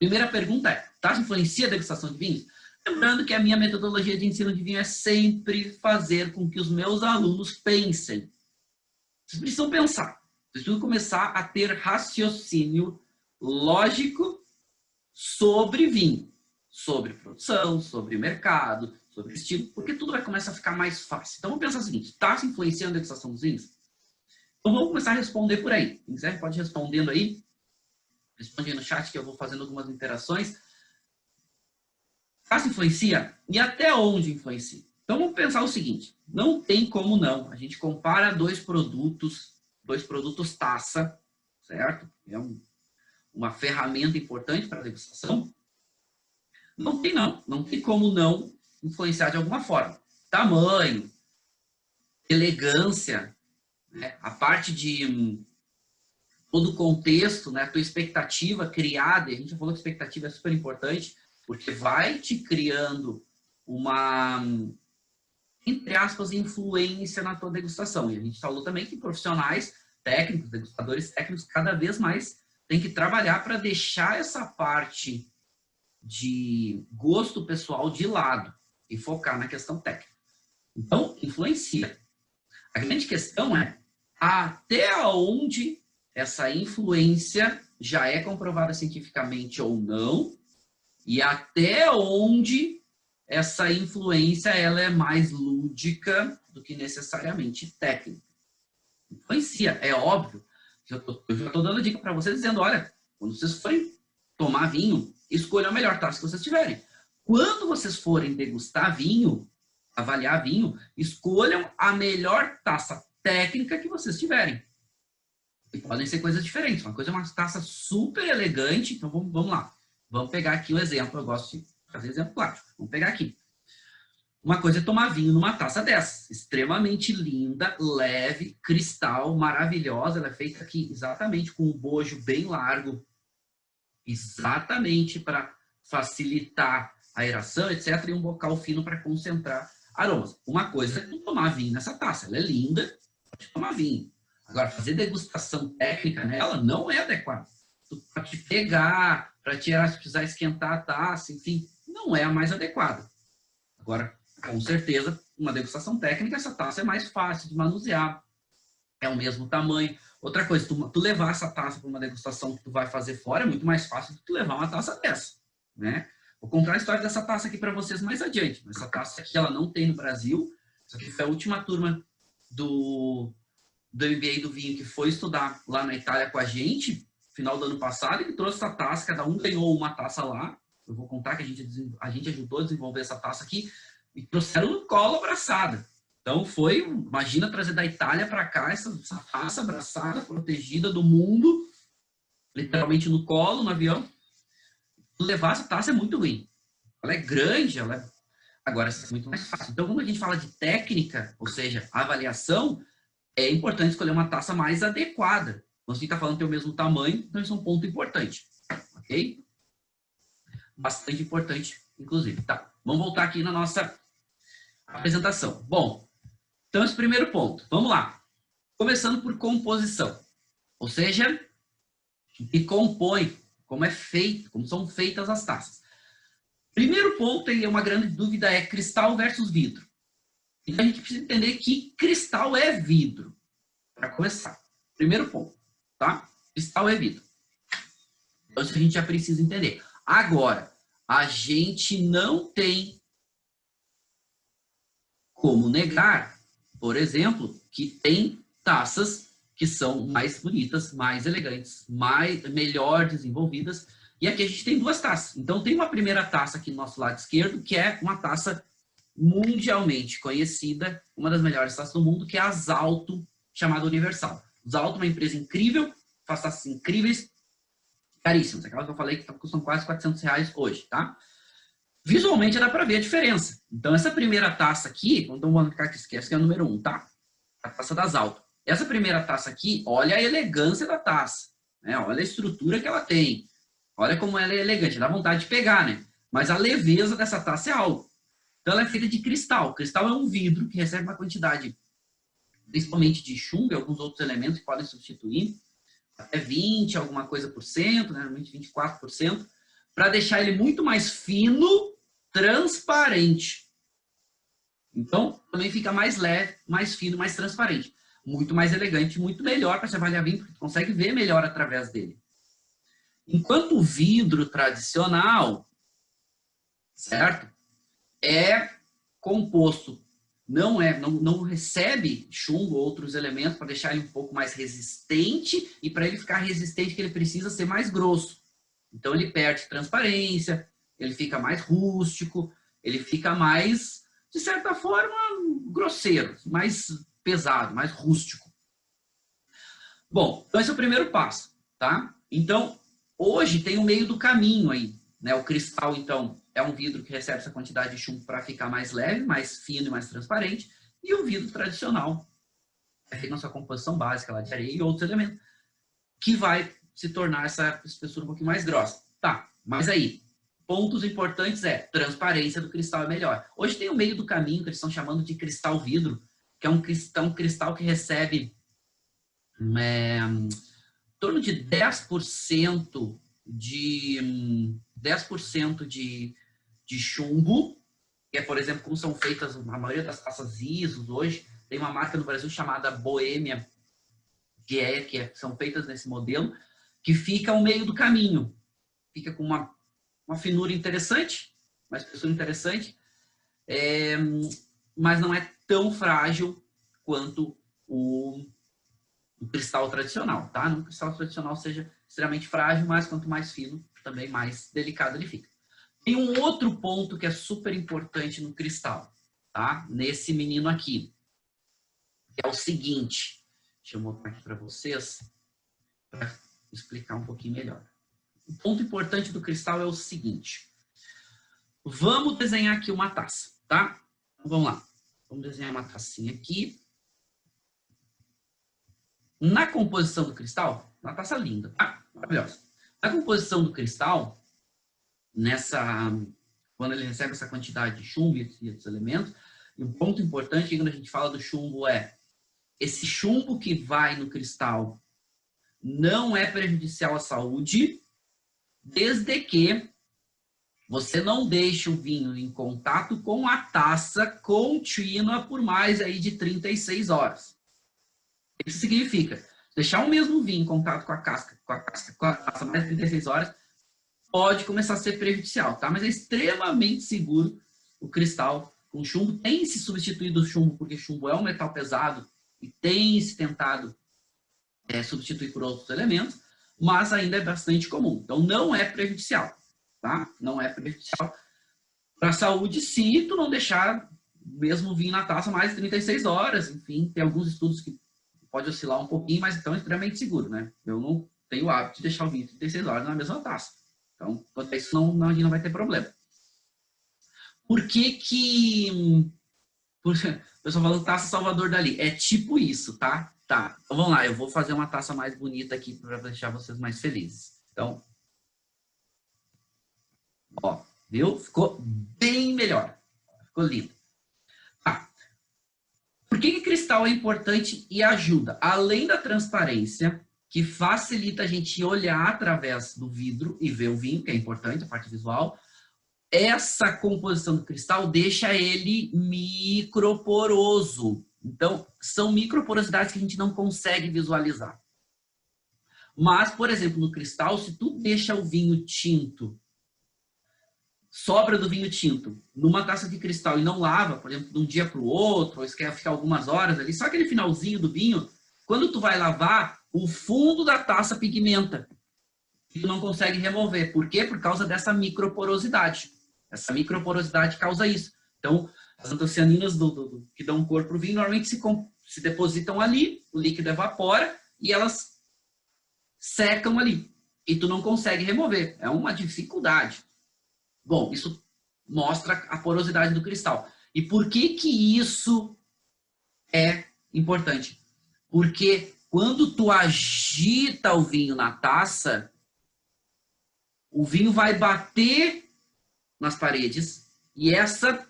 Primeira pergunta é, taça influencia a degustação de vinhos? Lembrando que a minha metodologia de ensino de vinho é sempre fazer com que os meus alunos pensem. Vocês precisam pensar. Vocês precisam começar a ter raciocínio lógico sobre vinho. Sobre produção, sobre mercado, sobre estilo, porque tudo vai começar a ficar mais fácil. Então, vamos pensar o seguinte, taça influencia a degustação dos vinhos? Então, vamos começar a responder por aí. Quem quiser pode ir respondendo aí. Responde aí no chat que eu vou fazendo algumas interações. Taça influencia? E até onde influencia? Então, vamos pensar o seguinte. Não tem como não. A gente compara dois produtos taça, certo? É uma ferramenta importante para a degustação. Não tem não. Não tem como não influenciar de alguma forma. Tamanho, elegância, né? A parte de todo o contexto, né? A tua expectativa criada, a gente já falou que expectativa é super importante, porque vai te criando uma, entre aspas, influência na tua degustação. E a gente falou também que profissionais técnicos, degustadores técnicos, cada vez mais têm que trabalhar para deixar essa parte de gosto pessoal de lado e focar na questão técnica. Então, influencia. A grande questão é até onde essa influência já é comprovada cientificamente ou não, e até onde essa influência ela é mais lúdica do que necessariamente técnica. Influencia, é óbvio. Eu já estou dando dica para vocês dizendo, olha, quando vocês forem tomar vinho, escolham a melhor taça que vocês tiverem. Quando vocês forem degustar vinho, avaliar vinho, escolham a melhor taça técnica que vocês tiverem. E podem ser coisas diferentes. Uma coisa é uma taça super elegante. Então, vamos lá. Vamos pegar aqui um exemplo. Eu gosto de fazer exemplo prático. Vamos pegar aqui. Uma coisa é tomar vinho numa taça dessa. Extremamente linda, leve, cristal, maravilhosa. Ela é feita aqui exatamente com um bojo bem largo. Exatamente para facilitar a aeração, etc. E um bocal fino para concentrar aromas. Uma coisa é tu tomar vinho nessa taça. Ela é linda, pode tomar vinho. Agora, fazer degustação técnica nela não é adequado. Tu pode pegar, para tirar, se precisar esquentar a taça, enfim, não é a mais adequada. Agora, com certeza, uma degustação técnica, essa taça é mais fácil de manusear, é o mesmo tamanho. Outra coisa, tu levar essa taça para uma degustação que tu vai fazer fora, é muito mais fácil do que tu levar uma taça dessa, né? Vou contar a história dessa taça aqui para vocês mais adiante. Essa taça aqui, ela não tem no Brasil. Essa aqui foi a última turma do MBA do vinho que foi estudar lá na Itália com a gente, final do ano passado, e que trouxe essa taça, cada um ganhou uma taça lá. Eu vou contar que a gente ajudou a desenvolver essa taça aqui, e trouxeram no colo abraçada. Então foi, imagina trazer da Itália para cá essa taça abraçada, protegida do mundo, literalmente no colo, no avião. Levar essa taça é muito ruim. Ela é grande, agora essa é muito mais fácil. Então, quando a gente fala de técnica, ou seja, avaliação, é importante escolher uma taça mais adequada. Então, se a gente está falando que tem o mesmo tamanho, então isso é um ponto importante. Ok? Bastante importante, inclusive. Tá, vamos voltar aqui na nossa apresentação. Bom, então esse primeiro ponto. Vamos lá. Começando por composição. Ou seja, o que compõe, como é feito, como são feitas as taças. Primeiro ponto, e uma grande dúvida, é cristal versus vidro. Então, a gente precisa entender que cristal é vidro, para começar. Primeiro ponto, tá? Cristal é vidro. Então, isso a gente já precisa entender. Agora, a gente não tem como negar, por exemplo, que tem taças que são mais bonitas, mais elegantes, melhor desenvolvidas. E aqui a gente tem duas taças. Então, tem uma primeira taça aqui no nosso lado esquerdo, que é uma taça mundialmente conhecida, uma das melhores taças do mundo, que é a Zalto, chamada Universal. Zalto é uma empresa incrível, faz taças incríveis, caríssimas. Aquela que eu falei que custam quase R$400 hoje, tá? Visualmente dá para ver a diferença. Então, essa primeira taça aqui, então vamos marcar que esquece que é a número 1, tá? A taça da Zalto. Essa primeira taça aqui, olha a elegância da taça, né? Olha a estrutura que ela tem. Olha como ela é elegante, dá vontade de pegar, né? Mas a leveza dessa taça é algo. Então ela é feita de cristal. Cristal é um vidro que recebe uma quantidade, principalmente de chumbo e alguns outros elementos que podem substituir, até 20, alguma coisa por cento, né? Normalmente 24%. para deixar ele muito mais fino, transparente. Então, também fica mais leve, mais fino, mais transparente. Muito mais elegante, muito melhor para se avaliar vinho, porque tu consegue ver melhor através dele. Enquanto o vidro tradicional, certo? É composto, não recebe chumbo ou outros elementos para deixar ele um pouco mais resistente, e para ele ficar resistente que ele precisa ser mais grosso. Então ele perde transparência, ele fica mais rústico, ele fica mais, de certa forma, grosseiro, mais pesado, mais rústico. Bom, então esse é o primeiro passo, tá? Então, hoje tem o meio do caminho aí, né? O cristal, então, é um vidro que recebe essa quantidade de chumbo para ficar mais leve, mais fino e mais transparente. E o vidro tradicional é feito na sua composição básica lá de areia e outros elementos, que vai se tornar essa espessura um pouquinho mais grossa. Tá, mas aí, pontos importantes transparência do cristal é melhor. Hoje tem o meio do caminho, que eles estão chamando de cristal vidro, que é um cristal que recebe em torno de 10% de chumbo, que é, por exemplo, como são feitas a maioria das taças ISO hoje. Tem uma marca no Brasil chamada Boêmia, que são feitas nesse modelo, que fica ao meio do caminho. Fica com uma finura interessante, uma espessura interessante, mas não é tão frágil quanto o cristal tradicional, tá? Não que o cristal tradicional seja extremamente frágil, mas quanto mais fino, também mais delicado ele fica. Tem um outro ponto que é super importante no cristal, tá? Nesse menino aqui, que é o seguinte. Deixa eu mostrar aqui para vocês, para explicar um pouquinho melhor. O ponto importante do cristal é o seguinte. Vamos desenhar aqui uma taça, tá? Então, vamos lá. Vamos desenhar uma tacinha aqui. Na composição do cristal, uma taça linda, tá? Maravilhosa. Na composição do cristal, quando ele recebe essa quantidade de chumbo e esses elementos, e um ponto importante quando a gente fala do chumbo esse chumbo que vai no cristal não é prejudicial à saúde, desde que você não deixe o vinho em contato com a taça contínua por mais aí de 36 horas. Isso significa, deixar o mesmo vinho em contato com a taça mais de 36 horas pode começar a ser prejudicial, tá? Mas é extremamente seguro o cristal com chumbo. Tem se substituído o chumbo, porque chumbo é um metal pesado e tem se tentado substituir por outros elementos, mas ainda é bastante comum. Então não é prejudicial, tá? Não é prejudicial para a saúde se tu não deixar o mesmo vinho na taça mais de 36 horas. Enfim, tem alguns estudos que pode oscilar um pouquinho, mas então é extremamente seguro, né? Eu não tenho o hábito de deixar o vinho 36 horas na mesma taça. Então, quanto a isso, a gente não vai ter problema. Por que o pessoal falando taça Salvador Dalí? É tipo isso, tá? Tá. Então, vamos lá. Eu vou fazer uma taça mais bonita aqui para deixar vocês mais felizes. Então, ó, viu? Ficou bem melhor. Ficou lindo. Tá. Por que cristal é importante e ajuda? Além da transparência, que facilita a gente olhar através do vidro e ver o vinho, que é importante, a parte visual. Essa composição do cristal deixa ele microporoso. Então, são microporosidades que a gente não consegue visualizar. Mas, por exemplo, no cristal, se tu deixa o vinho tinto, sobra do vinho tinto, numa taça de cristal e não lava, por exemplo, de um dia para o outro, ou quer ficar algumas horas ali, só aquele finalzinho do vinho, quando tu vai lavar, o fundo da taça pigmenta. E tu não consegue remover. Por quê? Por causa dessa microporosidade. Essa microporosidade causa isso. Então, as antocianinas que dão cor para o vinho normalmente se depositam ali, o líquido evapora e elas secam ali. E tu não consegue remover. É uma dificuldade. Bom, isso mostra a porosidade do cristal. E por que isso é importante? Porque quando tu agita o vinho na taça, o vinho vai bater nas paredes e essa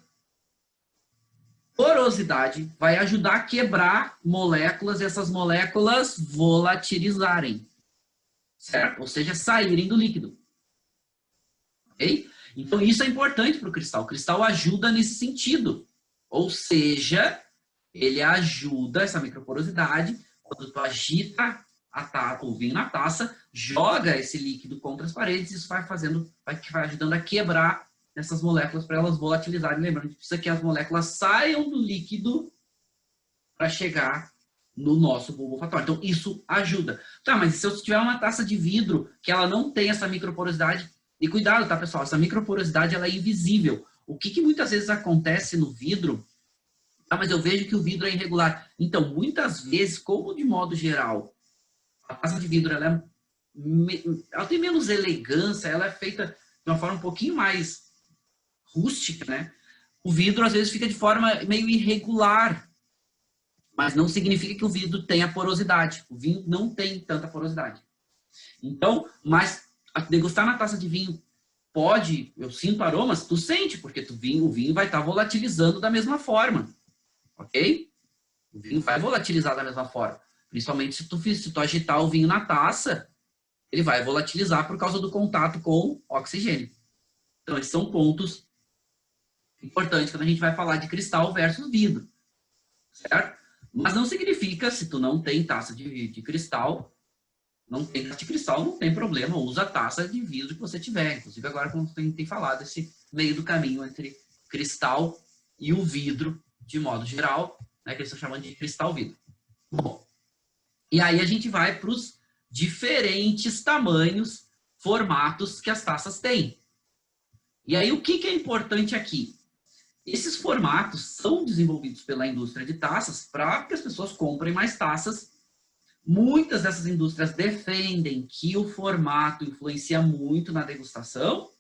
porosidade vai ajudar a quebrar moléculas e essas moléculas volatilizarem, certo? Ou seja, saírem do líquido. ok? Então, isso é importante para o cristal. O cristal ajuda nesse sentido. Ou seja, ele ajuda essa microporosidade. Quando tu agita o vinho na taça, joga esse líquido contra as paredes, isso vai ajudando a quebrar essas moléculas para elas volatilizarem. Lembrando, a gente precisa que as moléculas saiam do líquido para chegar no nosso bulbo olfatório. Então, isso ajuda. Tá, mas se eu tiver uma taça de vidro que ela não tem essa microporosidade, e cuidado, tá, pessoal? Essa microporosidade, ela é invisível. O que muitas vezes acontece no vidro? Ah, mas eu vejo que o vidro é irregular. Então, muitas vezes, como de modo geral, a taça de vidro ela tem menos elegância, ela é feita de uma forma um pouquinho mais rústica, né? O vidro, às vezes, fica de forma meio irregular. Mas não significa que o vidro tenha porosidade. O vinho não tem tanta porosidade. Então, mas degustar na taça de vinho pode, eu sinto aromas, tu sente, porque o vinho vai estar volatilizando da mesma forma. Ok? O vinho vai volatilizar da mesma forma. Principalmente se tu agitar o vinho na taça, ele vai volatilizar por causa do contato com oxigênio. Então, esses são pontos importantes quando a gente vai falar de cristal versus vidro. Certo? Mas não significa, se tu não tem taça de cristal, não tem problema, usa a taça de vidro que você tiver. Inclusive agora, como tem falado, esse meio do caminho entre cristal e o vidro, de modo geral, né, que eles estão chamando de cristal-vidro. Bom, e aí a gente vai para os diferentes tamanhos, formatos que as taças têm. E aí o que é importante aqui? Esses formatos são desenvolvidos pela indústria de taças para que as pessoas comprem mais taças. Muitas dessas indústrias defendem que o formato influencia muito na degustação,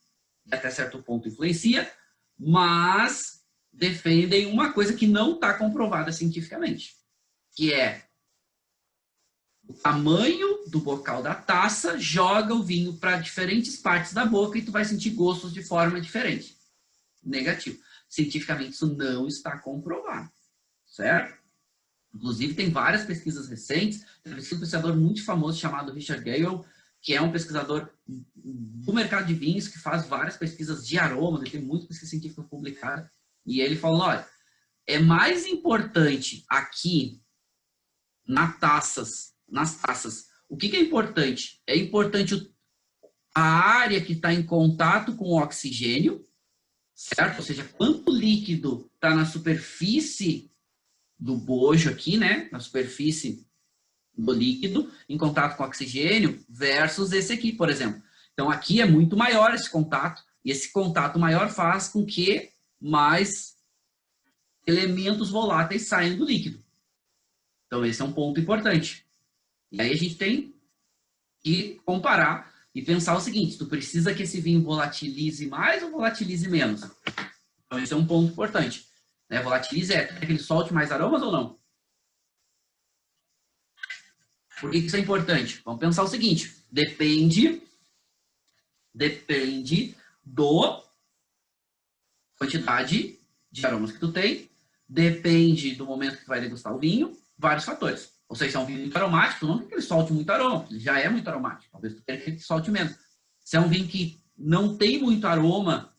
e até certo ponto influencia, mas defendem uma coisa que não está comprovada cientificamente, que é o tamanho do bocal da taça joga o vinho para diferentes partes da boca e tu vai sentir gostos de forma diferente. Negativo. Cientificamente isso não está comprovado, certo? Inclusive tem várias pesquisas recentes, tem um pesquisador muito famoso chamado Richard Gale, que é um pesquisador do mercado de vinhos, que faz várias pesquisas de aromas, ele tem muitas pesquisas científicas publicadas, e ele falou, olha, é mais importante aqui nas taças, o que é importante? É importante a área que está em contato com o oxigênio, certo? Ou seja, quanto líquido está na superfície do bojo aqui, né? Na superfície do líquido, em contato com o oxigênio, versus esse aqui, por exemplo. Então, aqui é muito maior esse contato, e esse contato maior faz com que mais elementos voláteis saiam do líquido. Então, esse é um ponto importante. E aí a gente tem que comparar e pensar o seguinte, tu precisa que esse vinho volatilize mais ou volatilize menos? Então, esse é um ponto importante. Né? Volatilize que ele solte mais aromas ou não? Por que isso é importante? Vamos pensar o seguinte, depende do quantidade de aromas que tu tem, depende do momento que tu vai degustar o vinho, vários fatores. Ou seja, se é um vinho muito aromático, tu não quer que ele solte muito aroma, ele já é muito aromático, talvez tu queira que ele solte menos. Se é um vinho que não tem muito aroma,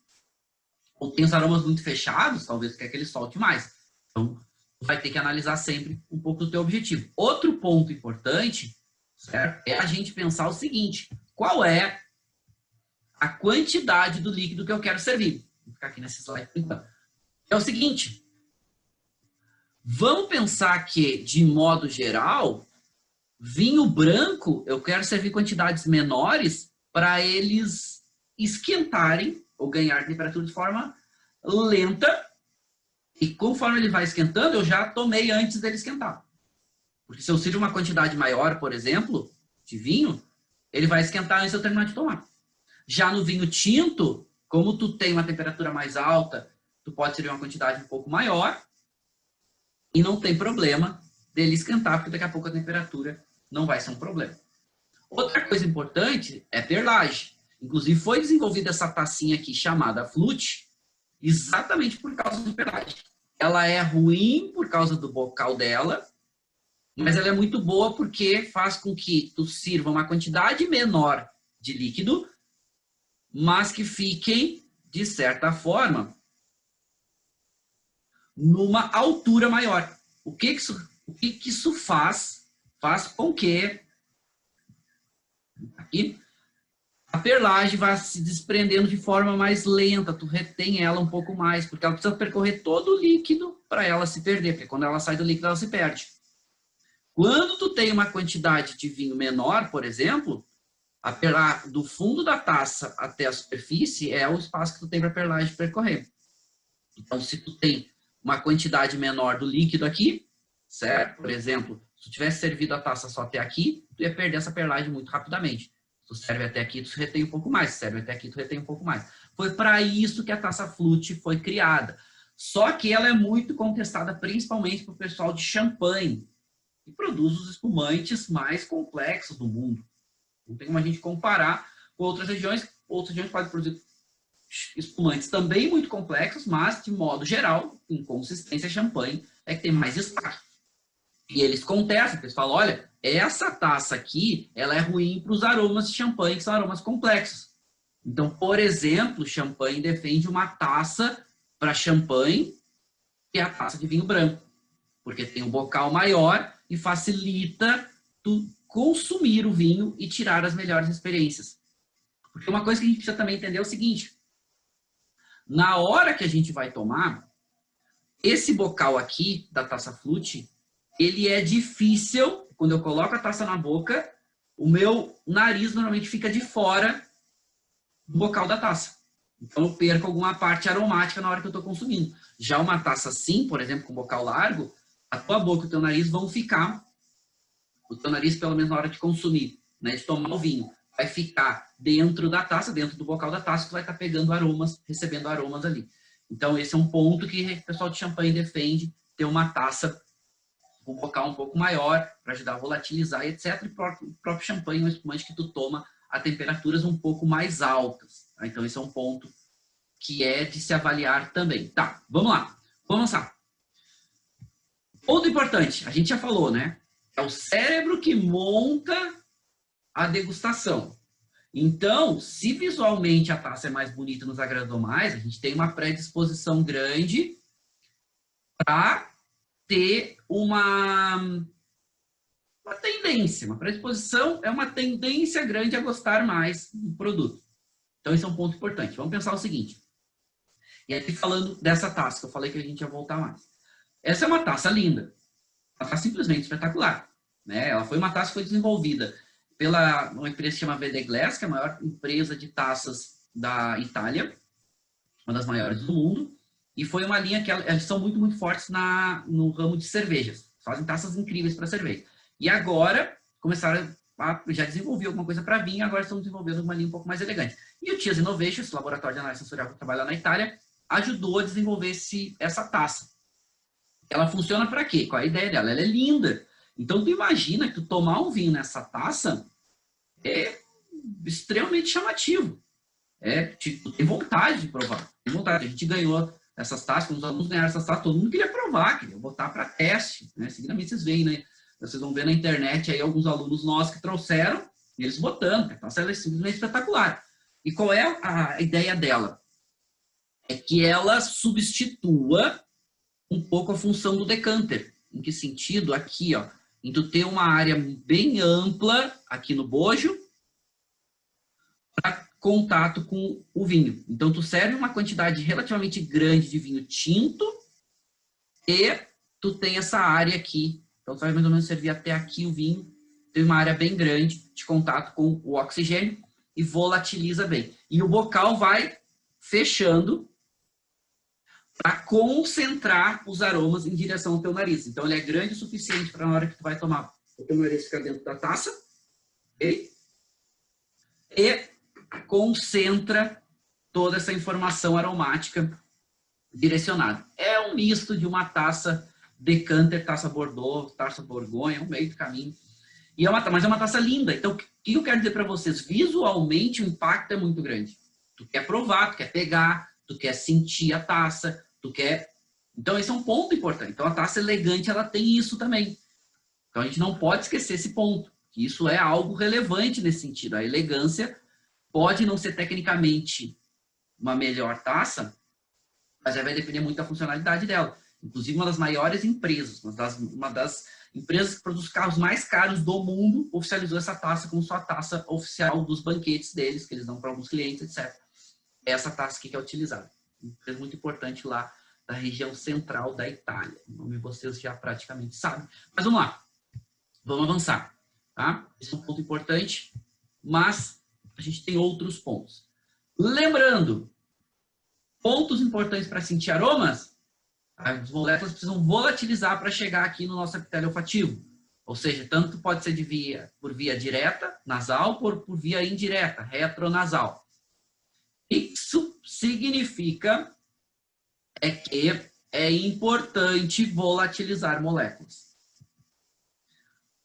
ou tem os aromas muito fechados, talvez tu quer que ele solte mais. Então, tu vai ter que analisar sempre um pouco do teu objetivo. Outro ponto importante, certo? É a gente pensar o seguinte, qual é a quantidade do líquido que eu quero servir? Vou ficar aqui nesse slide por enquanto. É o seguinte, vamos pensar que, de modo geral, vinho branco, eu quero servir quantidades menores para eles esquentarem ou ganhar temperatura de forma lenta. E conforme ele vai esquentando, eu já tomei antes dele esquentar. Porque se eu sirvo uma quantidade maior, por exemplo, de vinho, ele vai esquentar antes de eu terminar de tomar. Já no vinho tinto, como tu tem uma temperatura mais alta, tu pode servir uma quantidade um pouco maior e não tem problema dele esquentar, porque daqui a pouco a temperatura não vai ser um problema. Outra coisa importante é perlagem. Inclusive foi desenvolvida essa tacinha aqui chamada Flute, exatamente por causa de perlagem. Ela é ruim por causa do bocal dela, mas ela é muito boa porque faz com que tu sirva uma quantidade menor de líquido mas que fiquem, de certa forma, numa altura maior. O que que isso faz? Faz com que aqui, a perlagem vai se desprendendo de forma mais lenta, tu retém ela um pouco mais, porque ela precisa percorrer todo o líquido para ela se perder, porque quando ela sai do líquido, ela se perde. Quando tu tem uma quantidade de vinho menor, por exemplo, do fundo da taça até a superfície é o espaço que tu tem para a perlagem percorrer. Então, se tu tem uma quantidade menor do líquido aqui, certo? Por exemplo, se tu tivesse servido a taça só até aqui, tu ia perder essa perlagem muito rapidamente. Tu serve até aqui, tu retém um pouco mais. Serve até aqui, tu retém um pouco mais. Foi para isso que a taça flute foi criada. Só que ela é muito contestada, principalmente para o pessoal de champanhe, que produz os espumantes mais complexos do mundo. Não tem como a gente comparar com outras regiões. Outras regiões podem produzir espumantes também muito complexos, mas, de modo geral, em consistência, champanhe é que tem mais destaque. E eles contestam, eles falam, olha, essa taça aqui, ela é ruim para os aromas de champanhe, que são aromas complexos. Então, por exemplo, champanhe defende uma taça para champanhe, que é a taça de vinho branco, porque tem um bocal maior e facilita tu consumir o vinho e tirar as melhores experiências. Porque uma coisa que a gente precisa também entender é o seguinte, na hora que a gente vai tomar, esse bocal aqui da taça flute, ele é difícil, quando eu coloco a taça na boca, o meu nariz normalmente fica de fora do bocal da taça. Então eu perco alguma parte aromática na hora que eu estou consumindo. Já uma taça assim, por exemplo, com bocal largo, a tua boca e o teu nariz vão ficar, o teu nariz, pelo menos na hora de consumir, né, de tomar o vinho, vai ficar dentro da taça, dentro do bocal da taça, tu vai estar pegando aromas, recebendo aromas ali. Então esse é um ponto que o pessoal de champanhe defende, ter uma taça com um bocal um pouco maior, para ajudar a volatilizar, etc. E o próprio champanhe é um espumante que tu toma a temperaturas um pouco mais altas. Tá? Então esse é um ponto que é de se avaliar também. Tá, vamos lá. Vamos avançar. Ponto importante, a gente já falou, né? É o cérebro que monta a degustação. Então, se visualmente a taça é mais bonita, nos agradou mais, a gente tem uma predisposição grande para ter uma tendência. Uma predisposição é uma tendência grande a gostar mais do produto. Então, esse é um ponto importante. Vamos pensar o seguinte. E aqui falando dessa taça, que eu falei que a gente ia voltar mais. Essa é uma taça linda. Ela está simplesmente espetacular. Né? Ela foi uma taça que foi desenvolvida pela uma empresa que se chama VD Glass, que é a maior empresa de taças da Itália, uma das maiores do mundo, e foi uma linha que eles são muito, muito fortes no ramo de cervejas. Fazem taças incríveis para cerveja. E agora começaram já desenvolver alguma coisa para vinho, agora estão desenvolvendo uma linha um pouco mais elegante. E o Tias Innovation, esse laboratório de análise sensorial que trabalha na Itália, ajudou a desenvolver essa taça. Ela funciona para quê? Qual é a ideia dela? Ela é linda. Então, tu imagina que tu tomar um vinho nessa taça é extremamente chamativo. Tipo, tem vontade de provar. Tem vontade. A gente ganhou essas taças, quando os alunos ganharam essas taças, todo mundo queria provar, queria botar para teste. Né? Seguidamente vocês veem, né? Vocês vão ver na internet aí alguns alunos nossos que trouxeram, eles botando. A taça é simplesmente espetacular. E qual é a ideia dela? É que ela substitua um pouco a função do decanter. Em que sentido? Aqui, ó. Em tu ter uma área bem ampla aqui no bojo para contato com o vinho. Então, tu serve uma quantidade relativamente grande de vinho tinto e tu tem essa área aqui. Então, tu vai mais ou menos servir até aqui o vinho. Tem uma área bem grande de contato com o oxigênio e volatiliza bem. E o bocal vai fechando para concentrar os aromas em direção ao teu nariz. Então, ele é grande o suficiente para na hora que tu vai tomar, o teu nariz ficar dentro da taça, okay? E concentra toda essa informação aromática direcionada. É um misto de uma taça decanter, taça Bordeaux, taça Borgonha, um meio do caminho. Mas é uma taça linda. Então, o que eu quero dizer para vocês? Visualmente, o impacto é muito grande. Tu quer provar, tu quer pegar, tu quer sentir a taça, tu quer... Então, esse é um ponto importante. Então, a taça elegante, ela tem isso também. Então, a gente não pode esquecer esse ponto. Que isso é algo relevante nesse sentido. A elegância pode não ser tecnicamente uma melhor taça, mas já vai depender muito da funcionalidade dela. Inclusive, uma das maiores empresas, uma das empresas que produz carros mais caros do mundo, oficializou essa taça como sua taça oficial dos banquetes deles, que eles dão para alguns clientes, etc. É essa taça aqui que é utilizada. Uma empresa muito importante lá da região central da Itália. O nome vocês já praticamente sabem. Mas vamos lá. Vamos avançar. Tá? Esse é um ponto importante, mas a gente tem outros pontos. Lembrando, pontos importantes para sentir aromas, as moléculas precisam volatilizar para chegar aqui no nosso epitélio olfativo. Ou seja, tanto pode ser por via direta, nasal, por via indireta, retronasal. Isso significa que é importante volatilizar moléculas.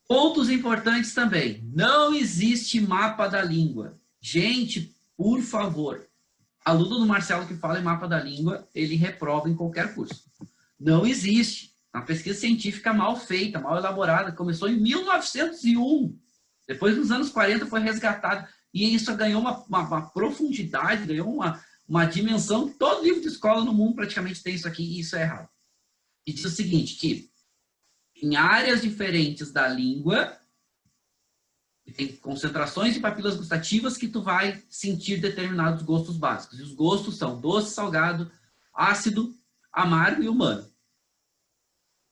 Pontos importantes também. Não existe mapa da língua. Gente, por favor, aluno do Marcelo que fala em mapa da língua, ele reprova em qualquer curso. Não existe. Uma pesquisa científica mal feita, mal elaborada, começou em 1901. Depois, nos anos 40, foi resgatado. E isso ganhou uma profundidade, ganhou uma dimensão. Todo livro de escola no mundo praticamente tem isso aqui, e isso é errado. E diz o seguinte, que em áreas diferentes da língua, tem concentrações de papilas gustativas que tu vai sentir determinados gostos básicos. E os gostos são doce, salgado, ácido, amargo e humano.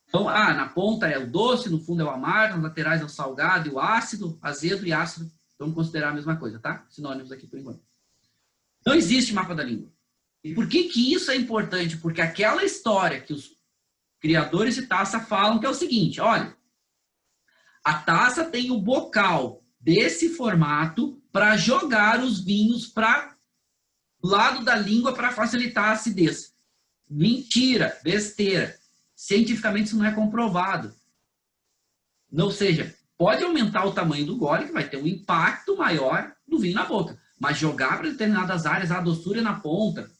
Então, na ponta é o doce, no fundo é o amargo, nas laterais é o salgado e o ácido, azedo e ácido. Vamos considerar a mesma coisa, tá? Sinônimos aqui por enquanto. Não existe mapa da língua. E por que que isso é importante? Porque aquela história que os criadores de taça falam que é o seguinte, olha, a taça tem o bocal desse formato para jogar os vinhos para o lado da língua para facilitar a acidez. Mentira, besteira. Cientificamente isso não é comprovado. Ou seja, pode aumentar o tamanho do gole, que vai ter um impacto maior do vinho na boca. Mas jogar para determinadas áreas, a doçura é na ponta,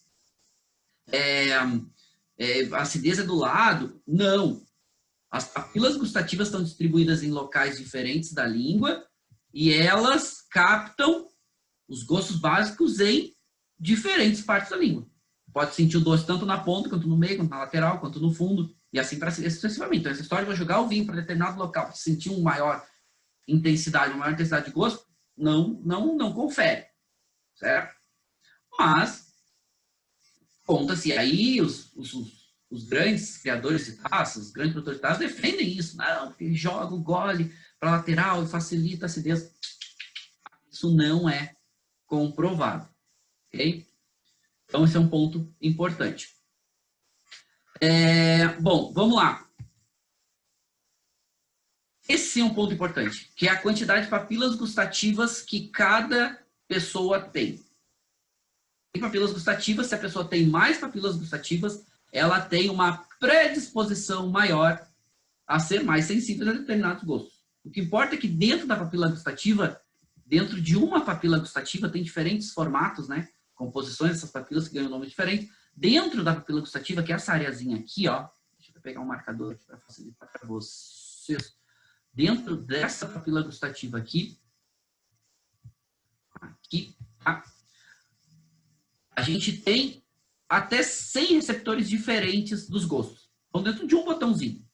a acidez é do lado, não. As papilas gustativas estão distribuídas em locais diferentes da língua e elas captam os gostos básicos em diferentes partes da língua. Pode sentir o doce tanto na ponta, quanto no meio, quanto na lateral, quanto no fundo, e assim sucessivamente. Então, essa história de jogar o vinho para determinado local, para sentir uma maior intensidade de gosto, não confere, certo? Mas, conta-se aí, os grandes criadores de taças, os grandes produtores de taças defendem isso. Não, porque joga o gole para a lateral e facilita a acidez. Isso não é comprovado, ok? Então, esse é um ponto importante. Bom, vamos lá. Esse é um ponto importante, que é a quantidade de papilas gustativas que cada pessoa tem. Tem papilas gustativas, se a pessoa tem mais papilas gustativas, ela tem uma predisposição maior a ser mais sensível a determinados gostos. O que importa é que dentro da papila gustativa, dentro de uma papila gustativa, tem diferentes formatos, né? Composições dessas papilas que ganham um nome diferente. Dentro da papila gustativa, que é essa areazinha aqui, ó. Deixa eu pegar um marcador aqui para facilitar para vocês. Dentro dessa papila gustativa aqui, tá? A gente tem até 100 receptores diferentes dos gostos. Então, dentro de um botãozinho.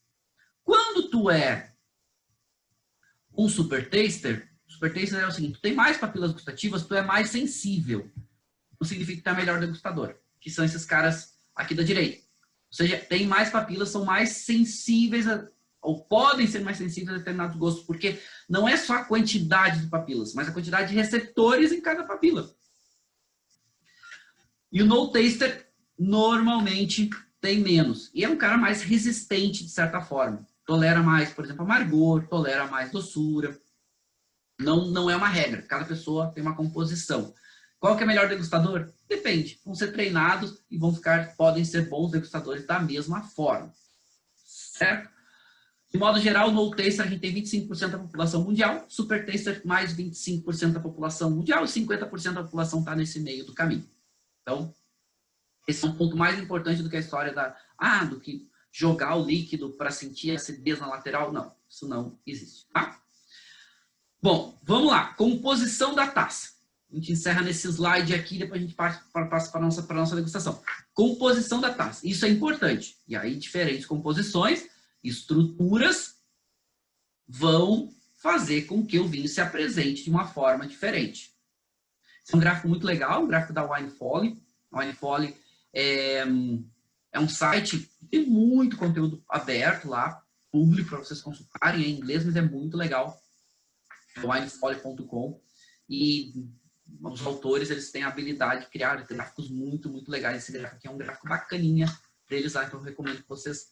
Quando tu é um super taster é o seguinte, tu tem mais papilas gustativas, tu é mais sensível. Não significa que tu é melhor degustador, que são esses caras aqui da direita. Ou seja, tem mais papilas, são mais sensíveis, ou podem ser mais sensíveis a determinados gostos, porque não é só a quantidade de papilas, mas a quantidade de receptores em cada papila. E o no taster normalmente tem menos. E é um cara mais resistente, de certa forma. Tolera mais, por exemplo, amargor, tolera mais doçura. Não é uma regra. Cada pessoa tem uma composição. Qual que é o melhor degustador? Depende. Vão ser treinados e podem ser bons degustadores da mesma forma. Certo? De modo geral, no taster a gente tem 25% da população mundial, super taster mais 25% da população mundial e 50% da população está nesse meio do caminho. Então, esse é um ponto mais importante do que a história do que jogar o líquido para sentir a acidez na lateral. Não, isso não existe. Tá? Bom, vamos lá. Composição da taça. A gente encerra nesse slide aqui, depois a gente passa para a nossa degustação. Composição da taça. Isso é importante. E aí, diferentes composições, estruturas vão fazer com que o vinho se apresente de uma forma diferente. Esse é um gráfico muito legal, um gráfico da Winefolly. A Winefolly é um site que tem muito conteúdo aberto lá, público, para vocês consultarem, é em inglês, mas é muito legal. É winefolly.com. E os autores, eles têm a habilidade de criar gráficos muito, muito legais. Esse gráfico aqui é um gráfico bacaninha deles lá, que eu recomendo que vocês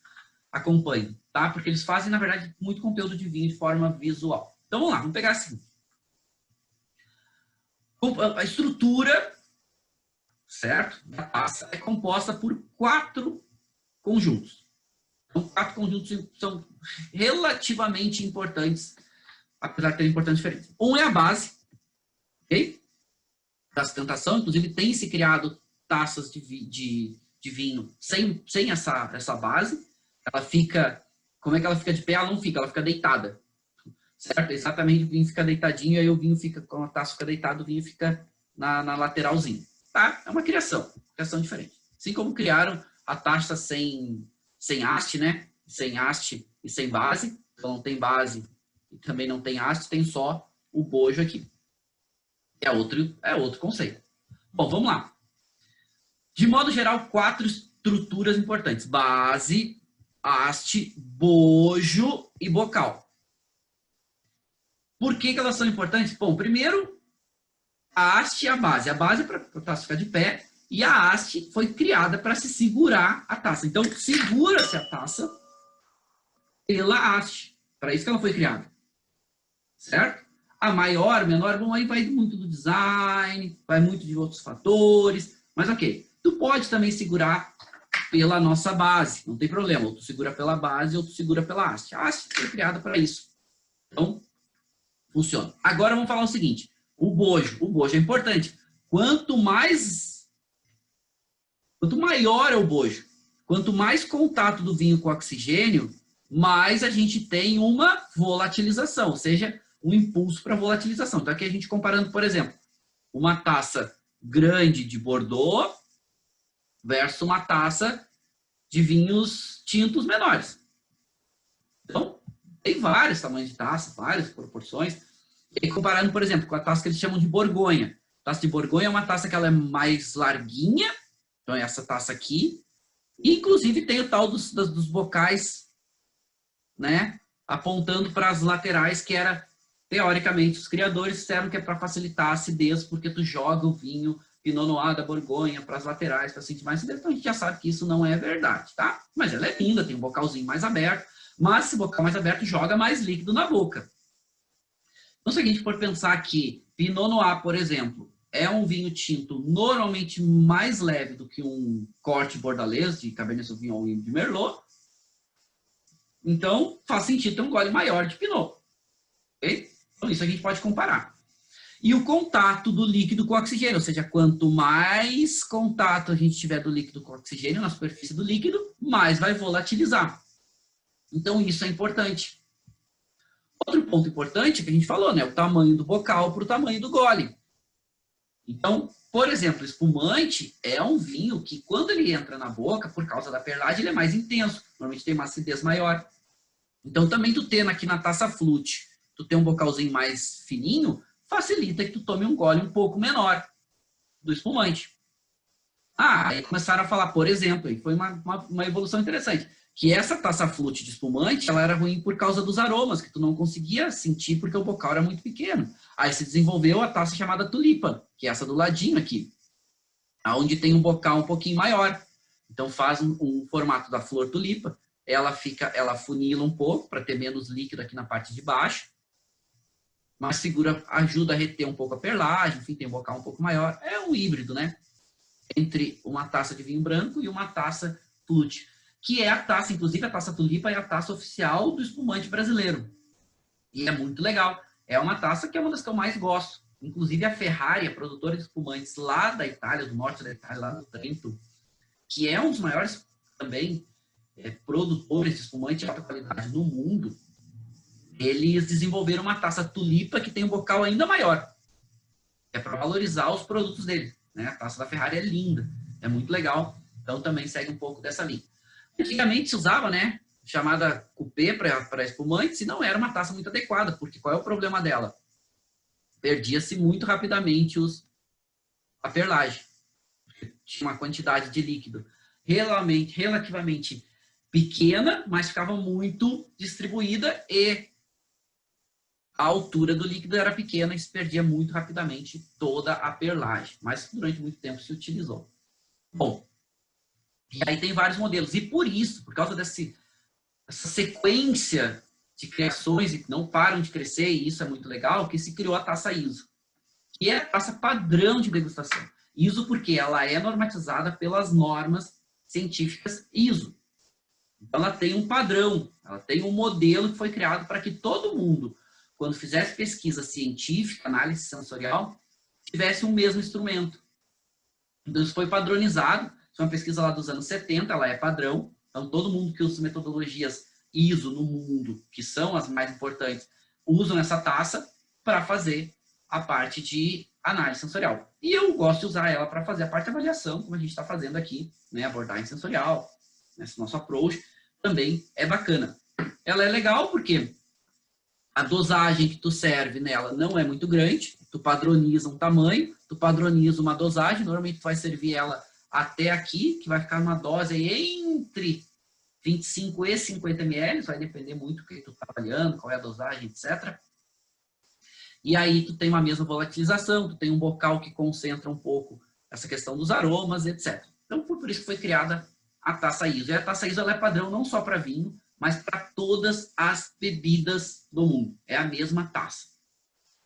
acompanhem, tá? Porque eles fazem, na verdade, muito conteúdo de vinho de forma visual. Então, vamos lá, vamos pegar assim. A estrutura, certo, da taça é composta por 4 conjuntos. Então, 4 conjuntos são relativamente importantes, apesar de terem importâncias diferentes. Um é a base, ok? Da sustentação, inclusive tem se criado taças de vinho sem essa base. Ela fica, como é que ela fica de pé? Ela não fica, ela fica deitada, certo? Exatamente, o vinho fica deitadinho, aí o vinho fica, quando a taça fica deitada, o vinho fica na lateralzinha, tá? É uma criação diferente. Assim como criaram a taça sem haste, né? Sem haste e sem base, então não tem base e também não tem haste, tem só o bojo aqui. É outro conceito. Bom, vamos lá. De modo geral, 4 estruturas importantes. Base, haste, bojo e bocal. Por que elas são importantes? Bom, primeiro, a haste e a base. A base é para a taça ficar de pé e a haste foi criada para se segurar a taça. Então, segura-se a taça pela haste. Para isso que ela foi criada. Certo? A maior, menor, bom, aí vai muito do design, vai muito de outros fatores, mas ok. Tu pode também segurar pela nossa base, não tem problema. Ou tu segura pela base ou tu segura pela haste. A haste foi criada para isso. Então, funciona. Agora vamos falar o seguinte, o bojo é importante. Quanto maior é o bojo, quanto mais contato do vinho com o oxigênio, mais a gente tem uma volatilização, ou seja, um impulso para volatilização. Então, aqui a gente comparando, por exemplo, uma taça grande de Bordeaux versus uma taça de vinhos tintos menores. Então, tem vários tamanhos de taça, várias proporções. E comparando, por exemplo, com a taça que eles chamam de Borgonha. A taça de Borgonha é uma taça que ela é mais larguinha, então é essa taça aqui. E, inclusive, tem o tal dos bocais, né, apontando para as laterais, que era, teoricamente, os criadores disseram que é para facilitar a acidez, porque tu joga o vinho Pinot Noir da Borgonha para as laterais, para sentir mais acidez. Então, a gente já sabe que isso não é verdade, tá? Mas ela é linda, tem um bocalzinho mais aberto, mas esse bocal mais aberto joga mais líquido na boca. Então, se a gente for pensar que Pinot Noir, por exemplo, é um vinho tinto normalmente mais leve do que um corte bordalês de Cabernet Sauvignon e de Merlot, então faz sentido ter um gole maior de Pinot. Okay? Então, isso a gente pode comparar. E o contato do líquido com o oxigênio, ou seja, quanto mais contato a gente tiver do líquido com o oxigênio na superfície do líquido, mais vai volatilizar. Então, isso é importante. Outro ponto importante que a gente falou, né? O tamanho do bocal para o tamanho do gole. Então, por exemplo, espumante é um vinho que, quando ele entra na boca, por causa da perlagem, ele é mais intenso. Normalmente tem uma acidez maior. Então, também tu tendo aqui na taça flute, tu tem um bocalzinho mais fininho, facilita que tu tome um gole um pouco menor do espumante. Aí começaram a falar, por exemplo, e foi uma evolução interessante, que essa taça flute de espumante, ela era ruim por causa dos aromas, que tu não conseguia sentir porque o bocal era muito pequeno. Aí se desenvolveu a taça chamada tulipa, que é essa do ladinho aqui, onde tem um bocal um pouquinho maior. Então faz um formato da flor tulipa, ela funila um pouco para ter menos líquido aqui na parte de baixo, mas ajuda a reter um pouco a perlagem, enfim, tem um bocal um pouco maior. É um híbrido, né? Entre uma taça de vinho branco e uma taça flute, que é a taça, inclusive a taça tulipa é a taça oficial do espumante brasileiro. E é muito legal. É uma taça que é uma das que eu mais gosto. Inclusive a Ferrari, a produtora de espumantes lá da Itália, do norte da Itália, lá do Trento, que é um dos maiores também produtores de espumante de alta qualidade no mundo, eles desenvolveram uma taça tulipa que tem um bocal ainda maior. é para valorizar os produtos dele, né? A taça da Ferrari é linda, é muito legal, então também segue um pouco dessa linha. Antigamente se usava, né, chamada coupé para espumantes, e não era uma taça muito adequada, porque qual é o problema dela? Perdia-se muito rapidamente a perlagem. Tinha uma quantidade de líquido relativamente pequena, mas ficava muito distribuída e a altura do líquido era pequena e se perdia muito rapidamente toda a perlagem. Mas durante muito tempo se utilizou. Bom, e aí tem vários modelos. E por isso, por causa dessa sequência de criações e que não param de crescer, e isso é muito legal, que se criou a taça ISO, que é a taça padrão de degustação. ISO porque ela é normatizada pelas normas científicas ISO. Então ela tem um padrão, ela tem um modelo que foi criado para que todo mundo, quando fizesse pesquisa científica, análise sensorial, tivesse um mesmo instrumento. Então isso foi padronizado, isso é uma pesquisa lá dos anos 70, ela é padrão, então todo mundo que usa metodologias ISO no mundo, que são as mais importantes, usam essa taça para fazer a parte de análise sensorial. E eu gosto de usar ela para fazer a parte de avaliação, como a gente está fazendo aqui, né, abordagem sensorial, esse nosso approach, também é bacana. Ela é legal porque a dosagem que tu serve nela não é muito grande, tu padroniza um tamanho, tu padroniza uma dosagem, normalmente tu vai servir ela até aqui, que vai ficar numa dose entre 25 e 50 ml, vai depender muito do que tu está avaliando, qual é a dosagem, etc. E aí tu tem uma mesma volatilização, tu tem um bocal que concentra um pouco essa questão dos aromas, etc. Então, por isso que foi criada a taça ISO. E a taça ISO ela é padrão não só para vinho, mas para todas as bebidas do mundo. É a mesma taça.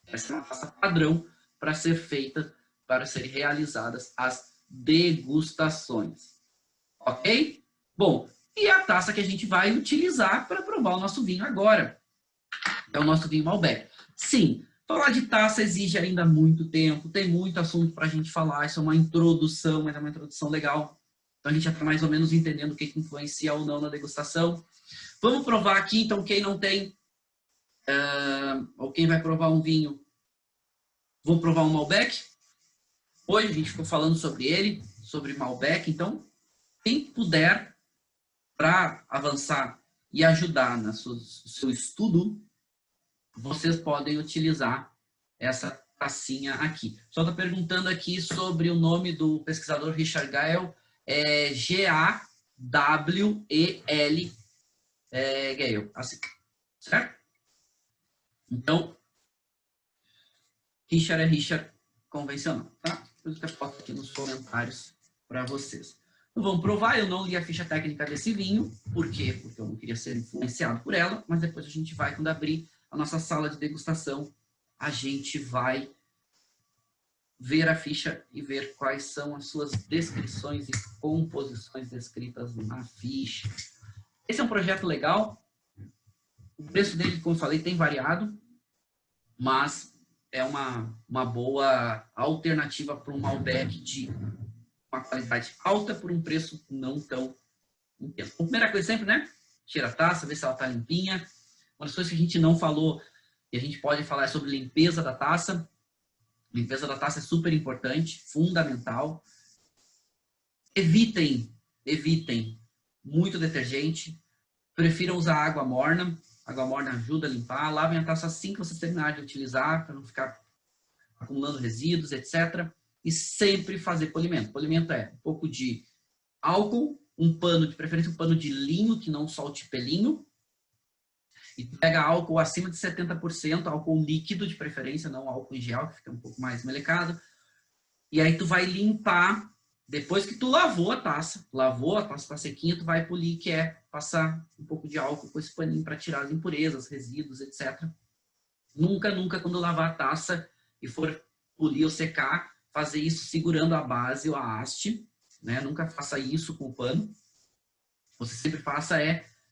Essa é uma taça padrão para ser feita, para serem realizadas as degustações. Ok? Bom, e a taça que a gente vai utilizar para provar o nosso vinho agora. É o nosso vinho Malbec. Sim, falar de taça exige ainda muito tempo, tem muito assunto para a gente falar, isso é uma introdução, mas é uma introdução legal. Então a gente já está mais ou menos entendendo o que influencia ou não na degustação. Vamos provar aqui, então, quem não tem, ou quem vai provar um vinho, vou provar um Malbec. Hoje a gente ficou falando sobre ele, sobre Malbec, então, quem puder, para avançar e ajudar no seu estudo, vocês podem utilizar essa tacinha aqui. Só está perguntando aqui sobre o nome do pesquisador Richard Gale, é G-A-W-E-L, Gale, assim, certo? Então, Richard é Richard convencional, tá? Eu boto aqui nos comentários para vocês. Então, vamos provar, eu não li a ficha técnica desse vinho, por quê? Porque eu não queria ser influenciado por ela, mas depois a gente vai, quando abrir a nossa sala de degustação, a gente vai ver a ficha e ver quais são as suas descrições e composições descritas na ficha. Esse é um projeto legal. O preço dele, como eu falei, tem variado, mas é uma boa alternativa para um Malbec de uma qualidade alta por um preço não tão intenso. A primeira coisa sempre, né? Tira a taça, vê se ela está limpinha. Uma das coisas que a gente não falou e a gente pode falar é sobre limpeza da taça. Limpeza da taça é super importante, fundamental. Evitem muito detergente. Prefiram usar água morna. Água morna ajuda a limpar. Lavem a taça assim que vocês terminarem de utilizar, para não ficar acumulando resíduos, etc. E sempre fazer polimento. Polimento é um pouco de álcool, um pano, de preferência um pano de linho, que não solte pelinho. E pega álcool acima de 70%, álcool líquido de preferência, não álcool em gel, que fica um pouco mais melecado. E aí tu vai limpar, depois que tu lavou a taça tá sequinha, tu vai polir, que é passar um pouco de álcool com esse paninho para tirar as impurezas, resíduos, etc. Nunca, quando lavar a taça e for polir ou secar, fazer isso segurando a base ou a haste, né? Nunca faça isso com o pano. Você sempre faça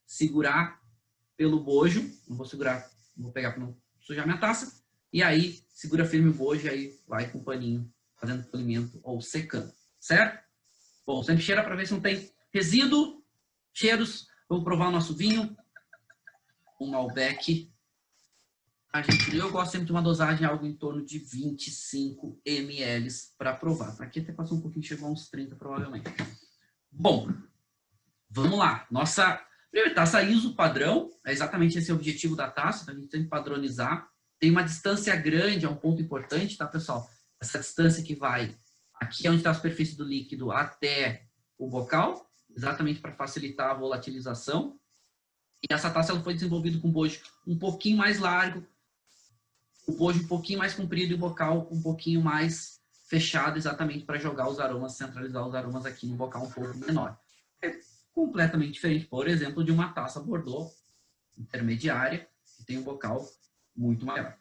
segurar pelo bojo, não vou segurar, vou pegar para não sujar minha taça, e aí segura firme o bojo e aí vai com o paninho fazendo polimento ou secando, certo? Bom, sempre cheira para ver se não tem resíduo, cheiros. Vamos provar o nosso vinho, um Malbec Eu gosto sempre de uma dosagem algo em torno de 25 ml para provar. Aqui até passou um pouquinho, chegou a uns 30 provavelmente. Bom, vamos lá. Nossa primeira taça ISO padrão, é exatamente esse o objetivo da taça, então a gente tem que padronizar. Tem uma distância grande, é um ponto importante, tá, pessoal? Essa distância que vai, aqui é onde está a superfície do líquido até o bocal, exatamente para facilitar a volatilização. E essa taça ela foi desenvolvida com bojo um pouquinho mais largo, o bojo um pouquinho mais comprido e o bocal um pouquinho mais fechado, exatamente para jogar os aromas, centralizar os aromas aqui no bocal um pouco menor. É completamente diferente, por exemplo, de uma taça Bordeaux intermediária, que tem um bocal muito maior.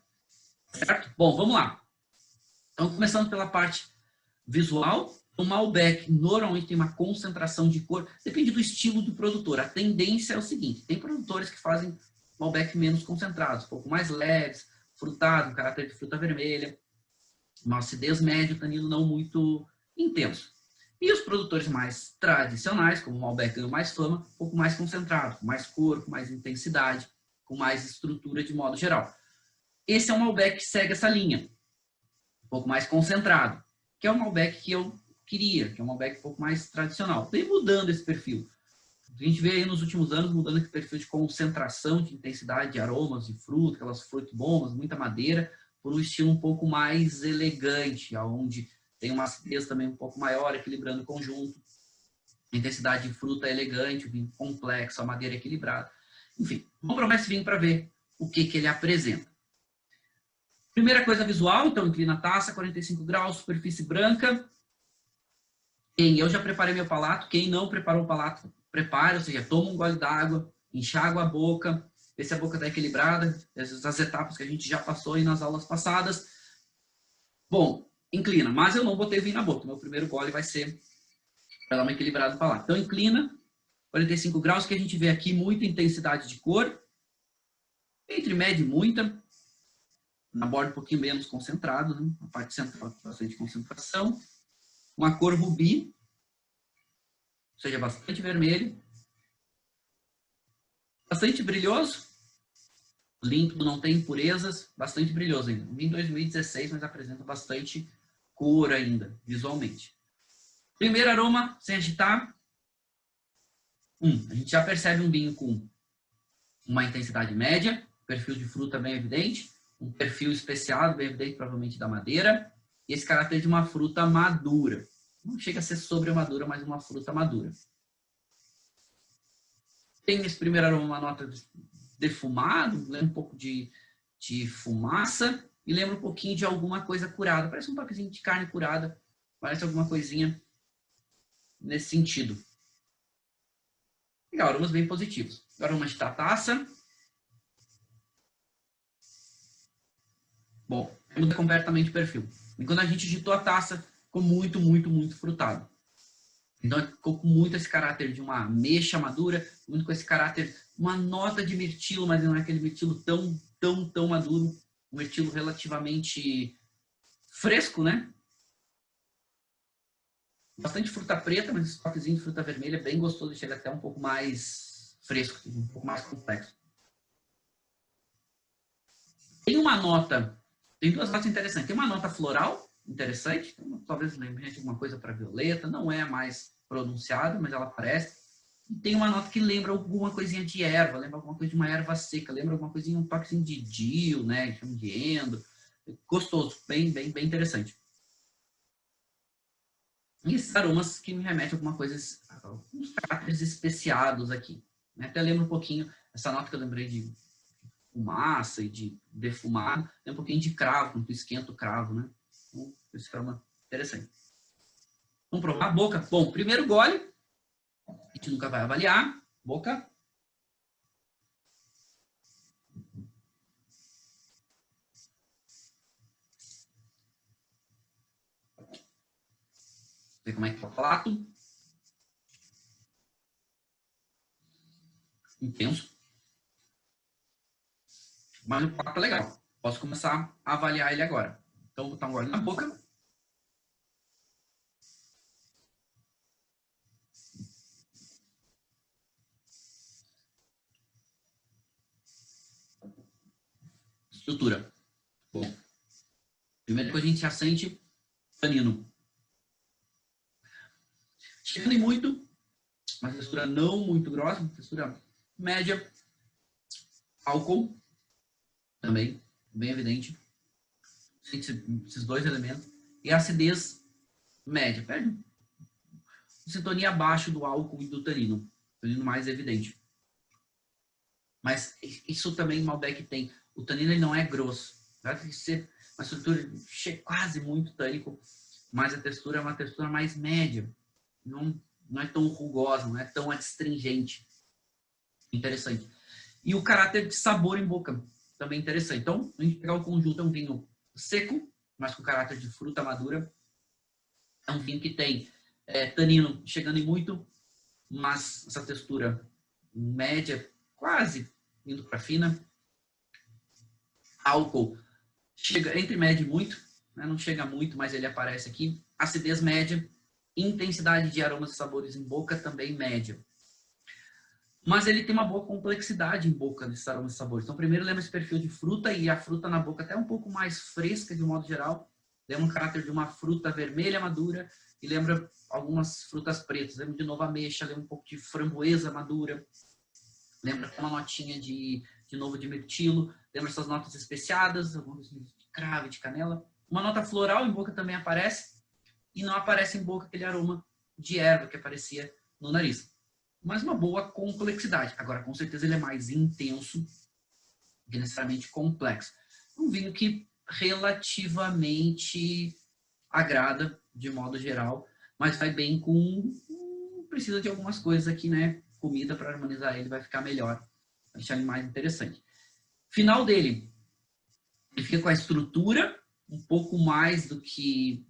Certo? Bom, vamos lá. Então, começando pela parte visual, o Malbec normalmente tem uma concentração de cor, depende do estilo do produtor. A tendência é o seguinte, tem produtores que fazem Malbec menos concentrados, um pouco mais leves, frutado, um caráter de fruta vermelha, uma acidez média, tanino não muito intenso. E os produtores mais tradicionais, como o Malbec ganhou mais fama, um pouco mais concentrado, com mais cor, com mais intensidade, com mais estrutura de modo geral. Esse é um Malbec que segue essa linha, um pouco mais concentrado, que é o Malbec que eu queria, que é um Malbec um pouco mais tradicional. Vem mudando esse perfil. A gente vê aí nos últimos anos mudando esse perfil de concentração, de intensidade de aromas, de fruta, aquelas fruit bombas, muita madeira, por um estilo um pouco mais elegante, onde tem uma acidez também um pouco maior, equilibrando o conjunto. A intensidade de fruta é elegante, o vinho complexo, a madeira equilibrada. Enfim, vamos provar esse vinho para ver o que ele apresenta. Primeira coisa visual, então inclina a taça, 45 graus, superfície branca. Eu já preparei meu palato, quem não preparou o palato, prepare, ou seja, toma um gole d'água, enxágua a boca, vê se a boca está equilibrada, as etapas que a gente já passou aí nas aulas passadas. Bom, inclina, mas eu não botei vinho na boca, meu primeiro gole vai ser para dar uma equilibrada no palato. Então inclina, 45 graus, que a gente vê aqui muita intensidade de cor, entre média e muita, na borda um pouquinho menos concentrado, né? A parte central bastante concentração. Uma cor rubi, ou seja, bastante vermelho. Bastante brilhoso, límpido, não tem impurezas, bastante brilhoso ainda. Vim em 2016, mas apresenta bastante cor ainda, visualmente. Primeiro aroma, sem agitar. A gente já percebe um vinho com uma intensidade média, perfil de fruta bem evidente, um perfil especiado bem evidente, provavelmente da madeira, e esse caráter de uma fruta madura. Não chega a ser sobremadura, mas uma fruta madura. Tem nesse primeiro aroma uma nota defumado, lembra um pouco de fumaça e lembra um pouquinho de alguma coisa curada. Parece um toquezinho de carne curada, parece alguma coisinha nesse sentido. Legal, aromas bem positivos. Agora vamos agitar a taça. Bom, muda completamente o perfil. E quando a gente agitou a taça, ficou muito, muito, muito frutado. Então ficou com muito esse caráter de uma ameixa madura, muito com esse caráter, uma nota de mirtilo, mas não é aquele mirtilo tão maduro. Um mirtilo relativamente fresco, né? Bastante fruta preta, mas esse toquezinho de fruta vermelha é bem gostoso, chega até um pouco mais fresco, um pouco mais complexo. Tem uma nota, tem duas notas interessantes. Tem uma nota floral interessante, talvez lembre de alguma coisa para violeta, não é a mais pronunciada, mas ela aparece. E tem uma nota que lembra alguma coisinha de erva, lembra alguma coisa de uma erva seca, lembra alguma coisinha, um toquezinho de dio, né, chama de endo. Gostoso, bem interessante. E esses aromas que me remetem a alguma coisa, alguns caráteres especiados aqui. Até lembra um pouquinho, essa nota que eu lembrei de fumaça e de defumado, lembra um pouquinho de cravo, quando tu esquenta o cravo, né? Então, esse aroma interessante. Vamos provar a boca. Bom, primeiro gole, a gente nunca vai avaliar. Boca. Ver como é que é o prato. Intenso. Mas o prato é legal. Posso começar a avaliar ele agora. Então, vou botar um gole na boca. Estrutura. Bom, primeiro que a gente já sente tanino. Chegando em muito, uma textura não muito grossa, uma textura média. Álcool, também, bem evidente. Esses dois elementos. E a acidez média. Perde sintonia abaixo do álcool e do tanino. Tanino mais evidente. Mas isso também Malbec tem. O tanino ele não é grosso. Vai ter que ser uma estrutura quase muito tânico, mas a textura é uma textura mais média. Não é tão rugosa, não é tão adstringente. Interessante. E o caráter de sabor em boca, também interessante. Então, a gente pegar o conjunto, é um vinho seco, mas com caráter de fruta madura. É um vinho que tem tanino chegando em muito, mas essa textura média, quase indo para fina. Álcool chega entre médio e muito, né? Não chega muito, mas ele aparece aqui. Acidez média, intensidade de aromas e sabores em boca também média. Mas ele tem uma boa complexidade em boca desses aromas e sabores. Então, primeiro lembra esse perfil de fruta, e a fruta na boca até um pouco mais fresca de um modo geral. Lembra um caráter de uma fruta vermelha madura e lembra algumas frutas pretas. Lembra de novo ameixa, lembra um pouco de framboesa madura. Lembra uma notinha de novo de mirtilo. Lembra essas notas especiadas, algumas de cravo, de canela. Uma nota floral em boca também aparece. E não aparece em boca aquele aroma de erva que aparecia no nariz. Mas uma boa complexidade. Agora, com certeza, ele é mais intenso que necessariamente complexo. Um vinho que relativamente agrada, de modo geral, mas vai bem com... Precisa de algumas coisas aqui, né? Comida para harmonizar ele, vai ficar melhor. Vai deixar ele mais interessante. Final dele. Ele fica com a estrutura um pouco mais do que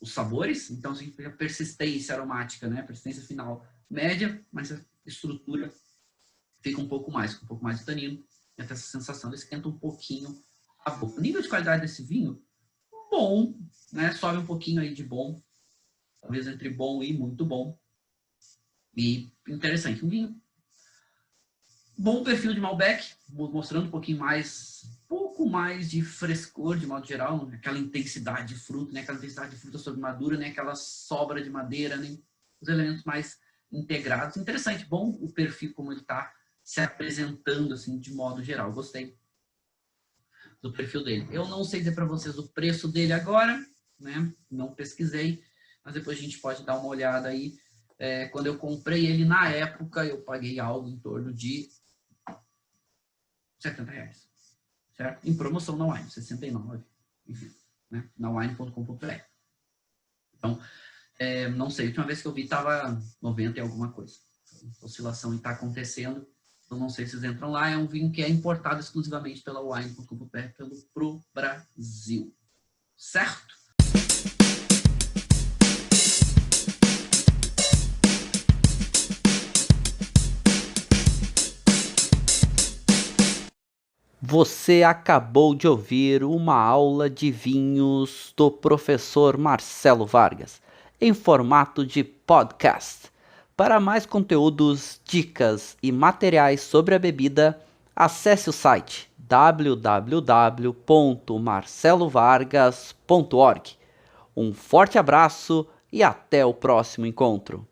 os sabores. Então, a gente tem a persistência aromática, né? Persistência final média, mas a estrutura fica um pouco mais, com um pouco mais de tanino. E até essa sensação, ele esquenta um pouquinho a boca. O nível de qualidade desse vinho, bom, né? Sobe um pouquinho aí de bom. Talvez entre bom e muito bom. E interessante. Um vinho, bom perfil de Malbec, mostrando um pouquinho mais, pouco mais de frescor, de modo geral, né? Aquela intensidade de fruta, né? Aquela intensidade de fruta sobre madura, né? Aquela sobra de madeira, né? Os elementos mais integrados. Interessante, bom o perfil como ele está se apresentando assim de modo geral. Gostei do perfil dele. Eu não sei dizer para vocês o preço dele agora, né? Não pesquisei, mas depois a gente pode dar uma olhada aí. Quando eu comprei ele na época, eu paguei algo em torno de R$70, certo? Em promoção na Wine, 69, enfim, né? Na wine.com.br. Então, não sei, a última vez que eu vi estava 90 e alguma coisa. A oscilação está acontecendo. Eu não sei se vocês entram lá. É um vinho que é importado exclusivamente pela wine.com.br pro Brasil. Certo? Você acabou de ouvir uma aula de vinhos do professor Marcelo Vargas, em formato de podcast. Para mais conteúdos, dicas e materiais sobre a bebida, acesse o site www.marcelovargas.org. Um forte abraço e até o próximo encontro.